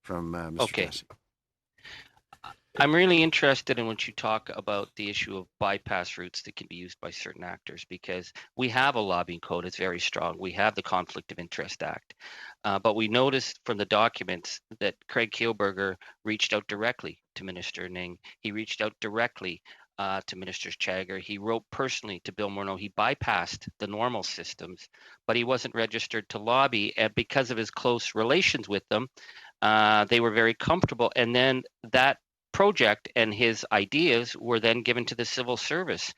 from Mr. Okay. Tassé. I'm really interested in what you talk about the issue of bypass routes that can be used by certain actors, because we have a lobbying code. It's very strong. We have the Conflict of Interest Act. But we noticed from the documents that Craig Kielburger reached out directly to Minister Ning. He reached out directly to Minister Chagger. He wrote personally to Bill Morneau. He bypassed the normal systems, but he wasn't registered to lobby. And because of his close relations with them, they were very comfortable. And then that project and his ideas were then given to the civil service,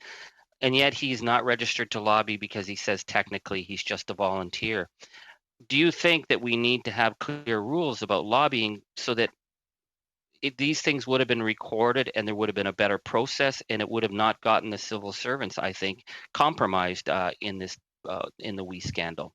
and yet he's not registered to lobby because he says technically he's just a volunteer. Do you think that we need to have clear rules about lobbying so that these things would have been recorded and there would have been a better process, and it would have not gotten the civil servants, I think, compromised in the WE scandal?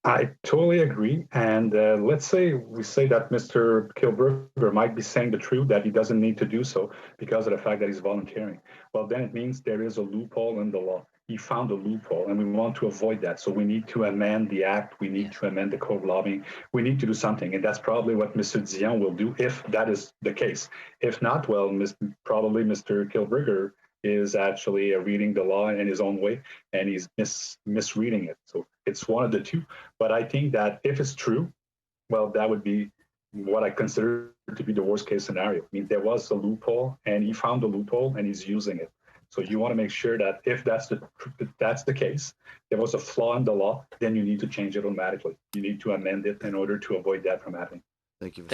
I totally agree. And let's say we say that Mr. Kielburger might be saying the truth, that he doesn't need to do so because of the fact that he's volunteering. Well, then it means there is a loophole in the law. He found a loophole, and we want to avoid that. So we need to amend the act. We need to amend the code of lobbying. We need to do something. And that's probably what Mr. Dion will do if that is the case. If not, well, probably Mr. Kielburger is actually reading the law in his own way, and he's misreading it. So it's one of the two. But I think that if it's true, well, that would be what I consider to be the worst case scenario. I mean, there was a loophole, and he found the loophole, and he's using it. So you want to make sure that if that's the case, there was a flaw in the law, then you need to change it automatically. You need to amend it in order to avoid that from happening. Thank you.